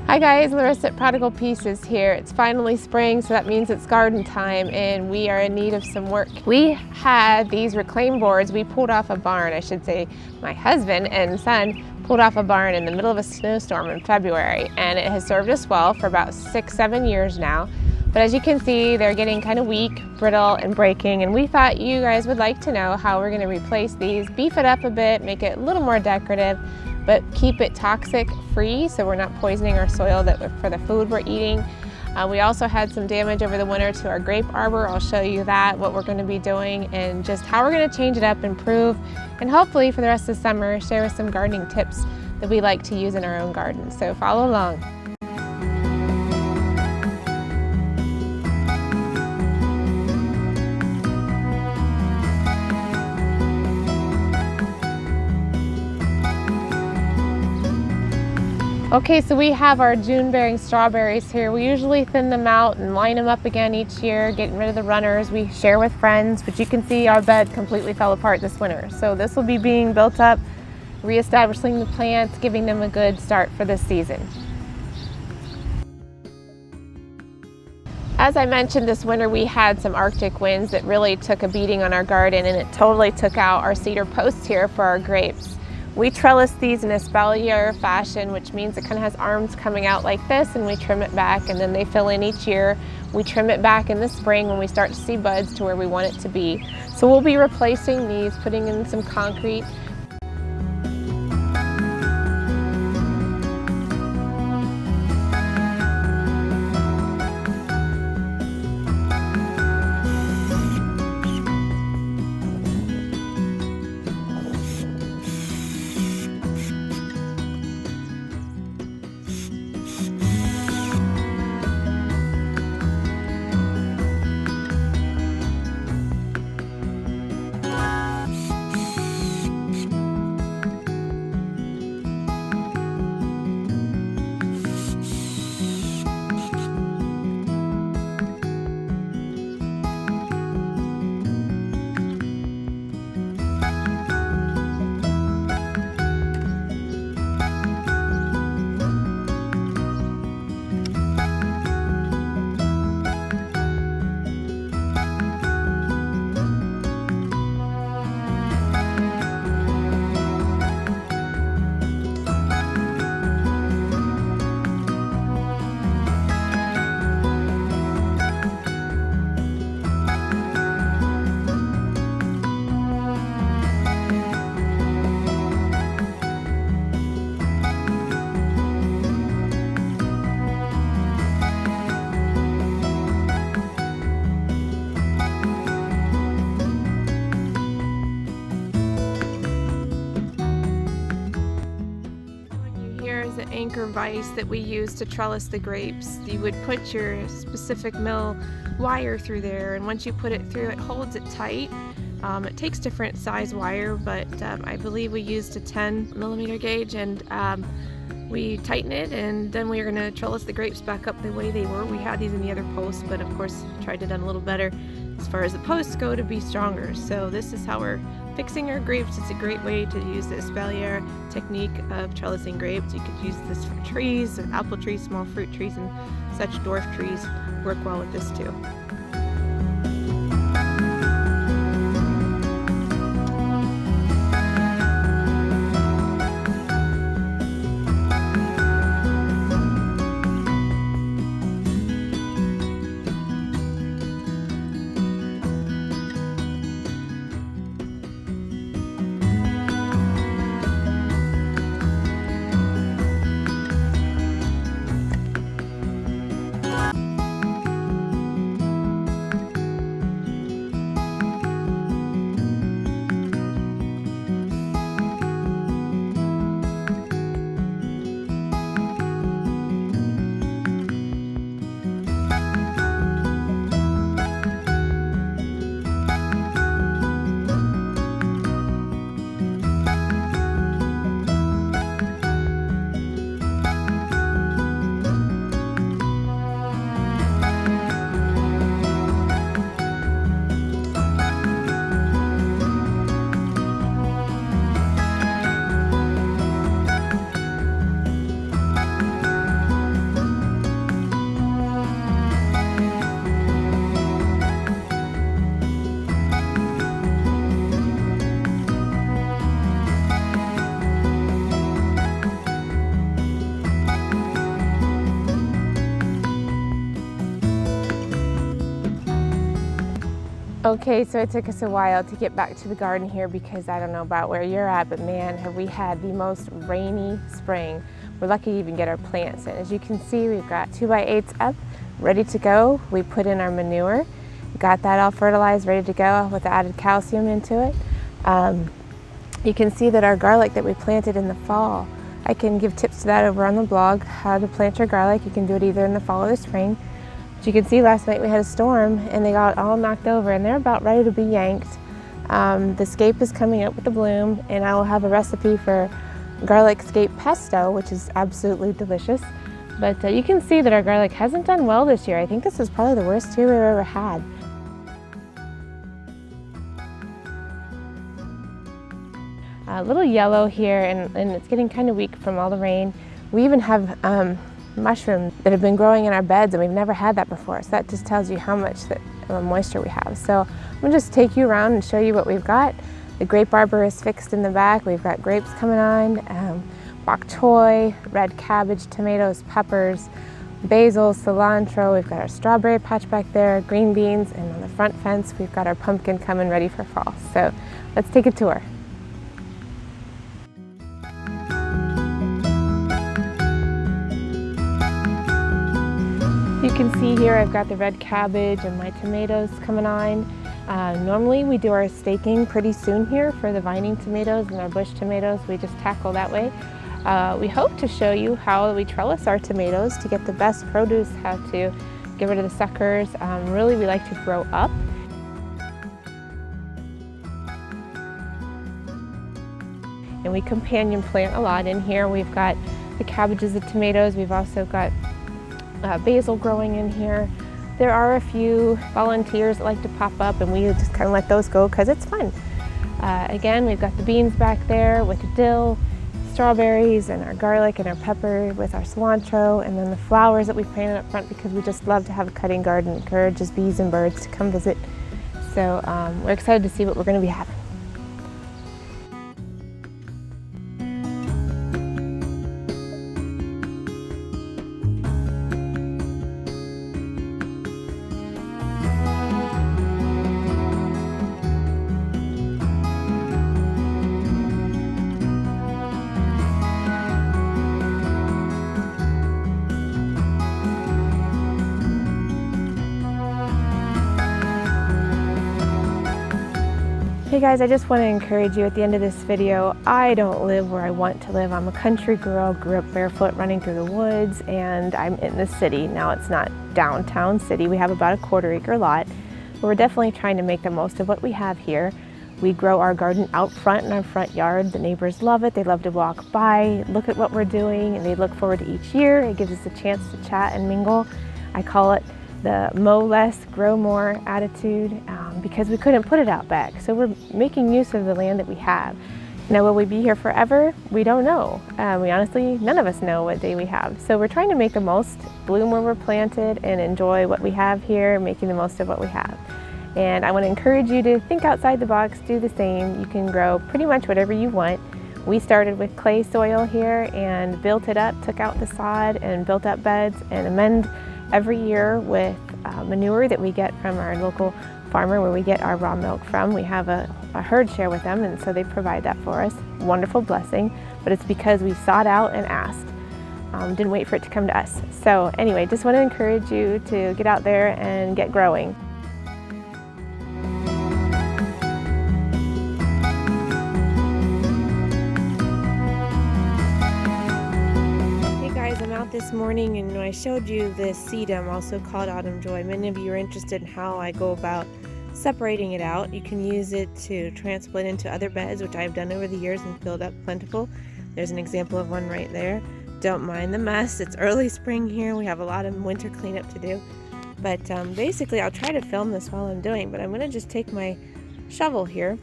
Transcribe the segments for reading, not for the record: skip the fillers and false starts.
Hi guys, Larissa at Prodigal Pieces here. It's finally spring, so that means it's garden time and we are in need of some work. We had these reclaim boards we pulled off a barn, I should say. My husband and son pulled off a barn in the middle of a snowstorm in February, and it has served us well for about 6-7 years now. But as you can see, they're getting kind of weak, brittle, and breaking, and we thought you guys would like to know how we're going to replace these, beef it up a bit, make it a little more decorative, but keep it toxic free so we're not poisoning our soil for the food we're eating. We also had some damage over the winter to our grape arbor. I'll show you that, what we're going to be doing, and just how we're going to change it up, improve, and hopefully for the rest of the summer share with some gardening tips that we like to use in our own garden. So follow along. Okay, so we have our June-bearing strawberries here. We usually thin them out and line them up again each year, getting rid of the runners. We share with friends, but you can see our bed completely fell apart this winter. So this will be being built up, reestablishing the plants, giving them a good start for this season. As I mentioned, this winter we had some Arctic winds that really took a beating on our garden, and it totally took out our cedar posts here for our grapes. We trellis these in a espalier fashion, which means it kind of has arms coming out like this, and we trim it back, and then they fill in each year. We trim it back in the spring when we start to see buds to where we want it to be. So we'll be replacing these, putting in some concrete. The anchor vise that we use to trellis the grapes. You would put your specific mill wire through there, and once you put it through, it holds it tight. It takes different size wire, but I believe we used a 10mm gauge, and we tighten it, and then we're going to trellis the grapes back up the way they were. We had these in the other posts, but of course tried to done a little better as far as the posts go to be stronger. So this is how we're fixing our grapes. It's a great way to use the espalier technique of trellising grapes. You could use this for trees, apple trees, small fruit trees, and such dwarf trees work well with this too. Okay, so it took us a while to get back to the garden here because I don't know about where you're at, but man, have we had the most rainy spring. We're lucky to even get our plants in. As you can see, we've got 2x8s up, ready to go. We put in our manure, got that all fertilized, ready to go with the added calcium into it. You can see that our garlic that we planted in the fall, I can give tips to that over on the blog, how to plant your garlic. You can do it either in the fall or the spring. But you can see last night we had a storm and they got all knocked over and they're about ready to be yanked. The scape is coming up with the bloom, and I will have a recipe for garlic scape pesto, which is absolutely delicious. But you can see that our garlic hasn't done well this year. I think this is probably the worst year we've ever had. A little yellow here, and it's getting kind of weak from all the rain. We even have mushrooms that have been growing in our beds, and we've never had that before. So that just tells you how much moisture we have. So I'm gonna just take you around and show you what we've got. The grape arbor is fixed in the back. We've got grapes coming on, bok choy, red cabbage, tomatoes, peppers, basil, cilantro. We've got our strawberry patch back there, green beans, and on the front fence we've got our pumpkin coming ready for fall. So let's take a tour. You can see here I've got the red cabbage and my tomatoes coming on. Normally we do our staking pretty soon here for the vining tomatoes and our bush tomatoes. We just tackle that way. We hope to show you how we trellis our tomatoes to get the best produce, how to get rid of the suckers. Really, we like to grow up. And we companion plant a lot in here. We've got the cabbages, the tomatoes. We've also got basil growing in here. There are a few volunteers that like to pop up, and we just kind of let those go because it's fun. Again, we've got the beans back there with the dill, strawberries, and our garlic and our pepper with our cilantro, and then the flowers that we planted up front because we just love to have a cutting garden. It encourages bees and birds to come visit. So we're excited to see what we're going to be having. Hey guys, I just want to encourage you at the end of this video. I don't live where I want to live. I'm a country girl, grew up barefoot running through the woods, and I'm in the city. Now it's not downtown city. We have about a 1/4 acre lot, but we're definitely trying to make the most of what we have here. We grow our garden out front in our front yard. The neighbors love it. They love to walk by, look at what we're doing, and they look forward to each year. It gives us a chance to chat and mingle. I call it the mow less, grow more attitude, because we couldn't put it out back. So we're making use of the land that we have. Now, will we be here forever? We don't know. We honestly, none of us know what day we have. So we're trying to make the most, bloom where we're planted, and enjoy what we have here, making the most of what we have. And I want to encourage you to think outside the box, do the same. You can grow pretty much whatever you want. We started with clay soil here and built it up, took out the sod and built up beds, and amend every year with manure that we get from our local farmer where we get our raw milk from. We have a herd share with them, and so they provide that for us. Wonderful blessing, but it's because we sought out and asked. Didn't wait for it to come to us. So anyway, just want to encourage you to get out there and get growing. I'm out this morning, and when I showed you this sedum, also called Autumn Joy, many of you are interested in how I go about separating it out. You can use it to transplant into other beds, which I've done over the years and filled up plentiful. There's an example of one right there. Don't mind the mess. It's early spring here. We have a lot of winter cleanup to do. But basically, I'll try to film this while I'm doing, but I'm going to just take my shovel here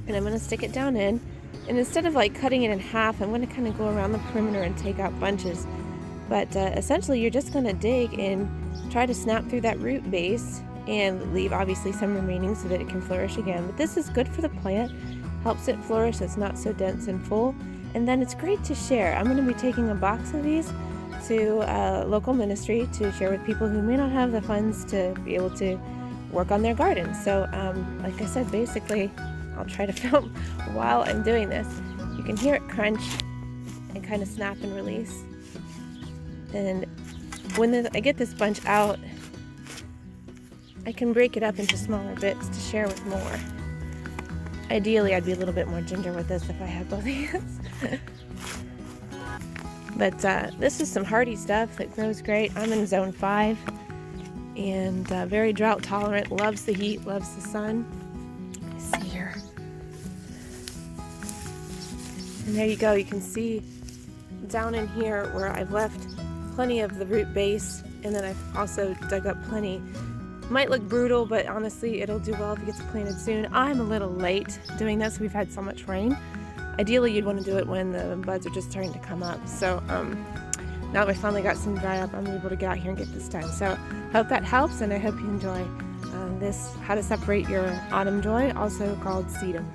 and I'm going to stick it down in. And instead of like cutting it in half, I'm going to kind of go around the perimeter and take out bunches. But essentially, you're just going to dig and try to snap through that root base and leave obviously some remaining so that it can flourish again. But this is good for the plant, helps it flourish. It's not so dense and full. And then it's great to share. I'm going to be taking a box of these to a local ministry to share with people who may not have the funds to be able to work on their garden. So like I said, basically I'll try to film while I'm doing this. You can hear it crunch and kind of snap and release. And when I get this bunch out, I can break it up into smaller bits to share with more. Ideally, I'd be a little bit more ginger with this if I had both hands. But this is some hardy stuff that grows great. I'm in zone 5 and very drought tolerant, loves the heat, loves the sun. Let's see here. And there you go, you can see down in here where I've left plenty of the root base, and then I've also dug up plenty. Might look brutal, but honestly it'll do well if it gets planted soon. I'm a little late doing this. We've had so much rain. Ideally you'd want to do it when the buds are just starting to come up. So now that I finally got some dry up, I'm able to get out here and get this done. So hope that helps, and I hope you enjoy this How to Separate Your Autumn Joy, also called sedum.